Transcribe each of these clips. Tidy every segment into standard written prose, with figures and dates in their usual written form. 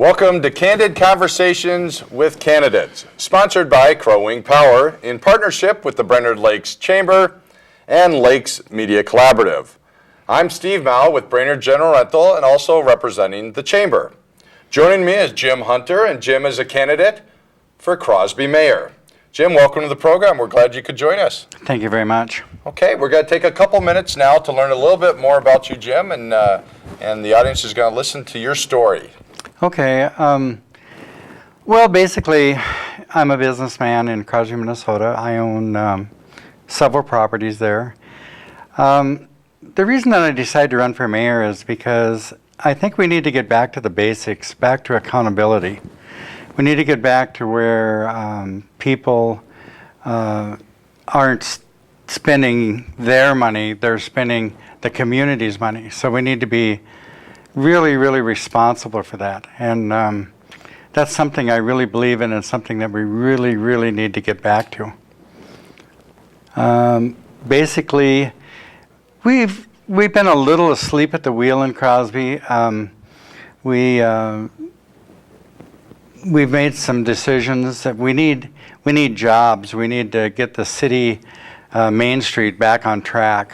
Welcome to Candid Conversations with Candidates, sponsored by Crow Wing Power in partnership with the Brainerd Lakes Chamber and Lakes Media Collaborative. I'm Steve Mao with Brainerd General Rental and also representing the Chamber. Joining me is Jim Hunter, and Jim is a candidate for Crosby Mayor. Jim, welcome to the program. We're glad you could join us. Thank you very much. Okay, we're going to take a couple minutes now to learn a little bit more about you, Jim, and the audience is going to listen to your story. Okay. Well, basically, I'm a businessman in Crosby, Minnesota. I own several properties there. The reason that I decided to run for mayor is because I think we need to get back to the basics, back to accountability. We need to get back to where people aren't spending their money, they're spending the community's money. So we need to be really, really responsible for that. And that's something I really believe in, and something that we really, really need to get back to. Basically, we've been a little asleep at the wheel in Crosby. We've made some decisions that we need jobs. We need to get the city Main Street back on track.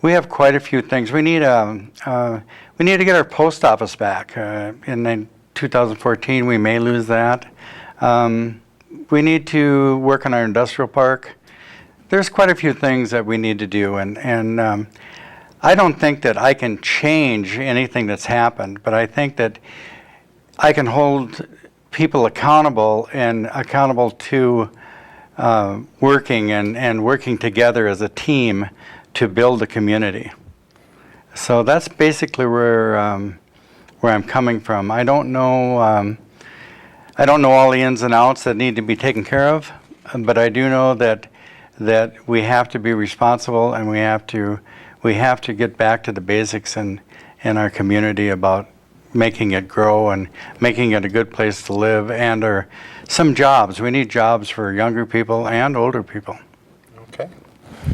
We have quite a few things. We need to get our post office back. In 2014, we may lose that. We need to work on our industrial park. There's quite a few things that we need to do, and I don't think that I can change anything that's happened, but I think that I can hold people accountable to working and working together as a team to build a community. So that's basically where I'm coming from. I don't know all the ins and outs that need to be taken care of, but I do know that we have to be responsible, and we have to get back to the basics in our community about making it grow and making it a good place to live, and some jobs. We need jobs for younger people and older people. Okay.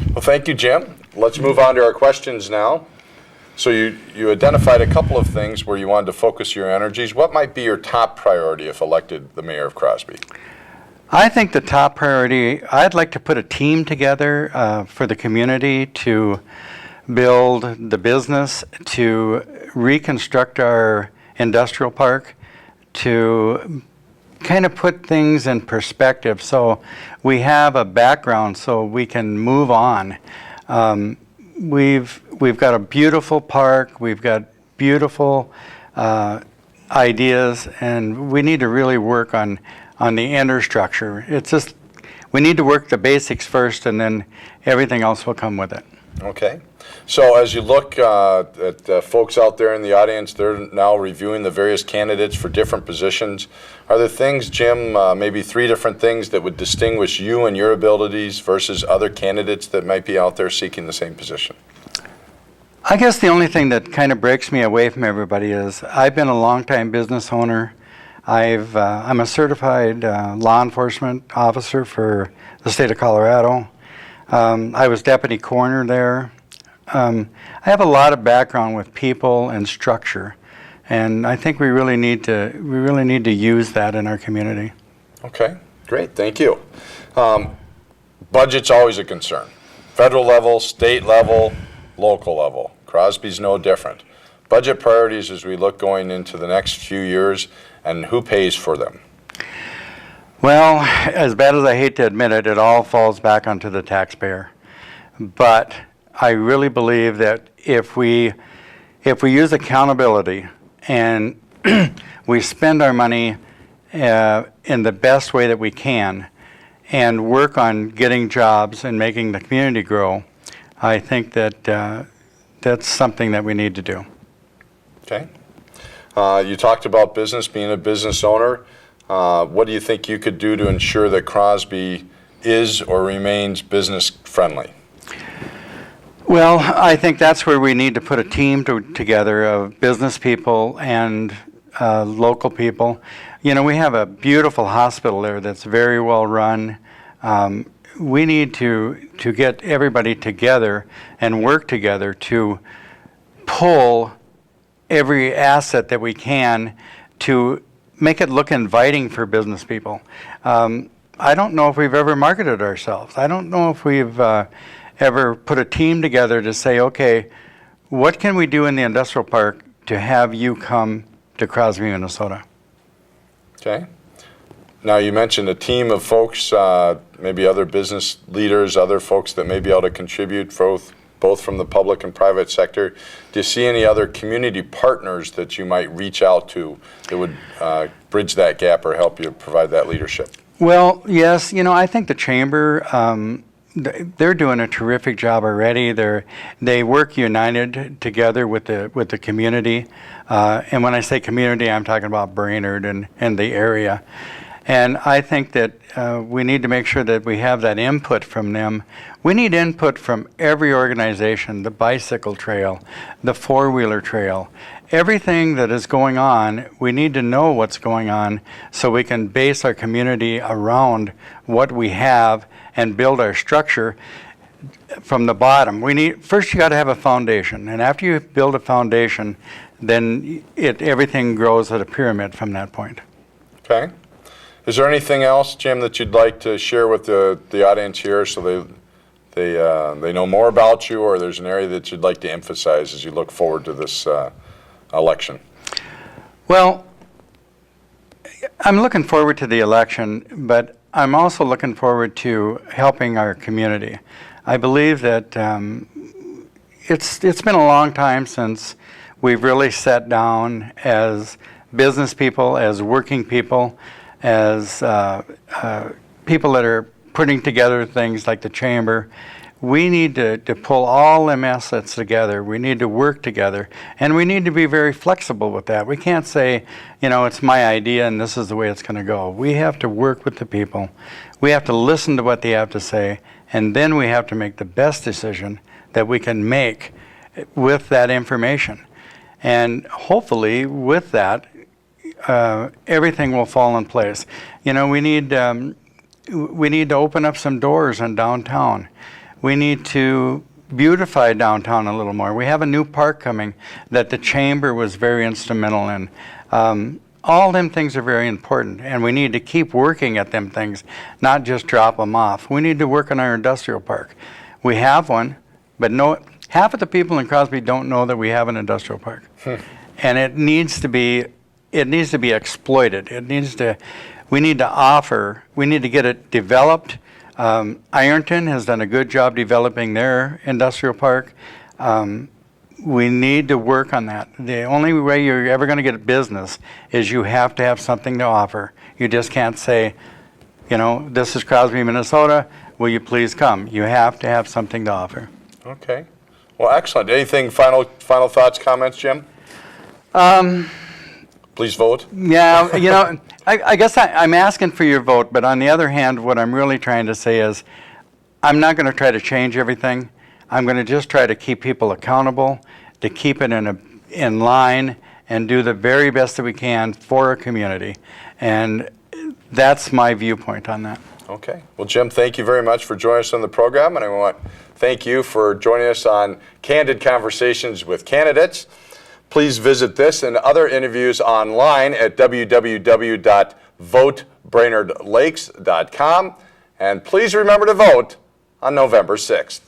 Well, thank you, Jim. Let's move on to our questions now. So you identified a couple of things where you wanted to focus your energies. What might be your top priority if elected the mayor of Crosby? I think the top priority, I'd like to put a team together for the community to build the business, to reconstruct our industrial park, to kind of put things in perspective so we have a background so we can move on. We've got a beautiful park, we've got beautiful ideas, and we need to really work on the infrastructure. It's just, we need to work the basics first, and then everything else will come with it. Okay. So as you look at folks out there in the audience, they're now reviewing the various candidates for different positions. Are there things, Jim, maybe 3 different things that would distinguish you and your abilities versus other candidates that might be out there seeking the same position? I guess the only thing that kind of breaks me away from everybody is I've been a longtime business owner. I'm a certified law enforcement officer for the state of Colorado. I was deputy coroner there. I have a lot of background with people and structure, and I think we really need to use that in our community. Okay, great, thank you. Budget's always a concern. Federal level, state level, local level. Crosby's no different. Budget priorities as we look going into the next few years, and who pays for them? Well, as bad as I hate to admit it, it all falls back onto the taxpayer. But I really believe that if we use accountability and we spend our money in the best way that we can and work on getting jobs and making the community grow, I think that that's something that we need to do. Okay. You talked about business, being a business owner. What do you think you could do to ensure that Crosby is or remains business friendly? Well, I think that's where we need to put a team together of business people and local people. You know, we have a beautiful hospital there that's very well run. We need to get everybody together and work together to pull every asset that we can to make it look inviting for business people. I don't know if we've ever marketed ourselves. I don't know if we've ever put a team together to say, okay, what can we do in the industrial park to have you come to Crosby, Minnesota? Okay. Now, you mentioned a team of folks, maybe other business leaders, other folks that may be able to contribute, both from the public and private sector. Do you see any other community partners that you might reach out to that would bridge that gap or help you provide that leadership? Well, yes. I think the chamber, they're doing a terrific job already. They work united together with the community. And when I say community, I'm talking about Brainerd and the area. And I think that we need to make sure that we have that input from them. We need input from every organization, the bicycle trail, the four-wheeler trail. Everything that is going on, we need to know what's going on so we can base our community around what we have and build our structure from the bottom. First you got to have a foundation, and after you build a foundation, then everything grows at a pyramid from that point. Okay. Is there anything else, Jim, that you'd like to share with the audience here so they know more about you, or there's an area that you'd like to emphasize as you look forward to this election? Well, I'm looking forward to the election, but I'm also looking forward to helping our community. I believe that it's been a long time since we've really sat down as business people, as working people, as people that are putting together things like the chamber. We need to pull all them assets together. We need to work together, and we need to be very flexible with that. We can't say, it's my idea and this is the way it's going to go. We have to work with the people. We have to listen to what they have to say, and then we have to make the best decision that we can make with that information. And hopefully with that, everything will fall in place. We need to open up some doors in downtown. We need to beautify downtown a little more. We have a new park coming that the chamber was very instrumental in. All them things are very important, and we need to keep working at them things, not just drop them off. We need to work on our industrial park. We have one, but half of the people in Crosby don't know that we have an industrial park. And it needs to be exploited. We need to get it developed. Ironton has done a good job developing their industrial park. We need to work on that. The only way you're ever going to get business is you have to have something to offer. You just can't say, this is Crosby, Minnesota, will you please come? You have to have something to offer. Okay. Well, excellent. Anything final thoughts, comments, Jim? Please vote. Yeah, I guess I'm asking for your vote, but on the other hand, what I'm really trying to say is I'm not going to try to change everything. I'm going to just try to keep people accountable, to keep it in line, and do the very best that we can for our community. And that's my viewpoint on that. Okay. Well, Jim, thank you very much for joining us on the program, and I want to thank you for joining us on Candid Conversations with Candidates. Please visit this and other interviews online at www.votebrainerdlakes.com. And please remember to vote on November 6th.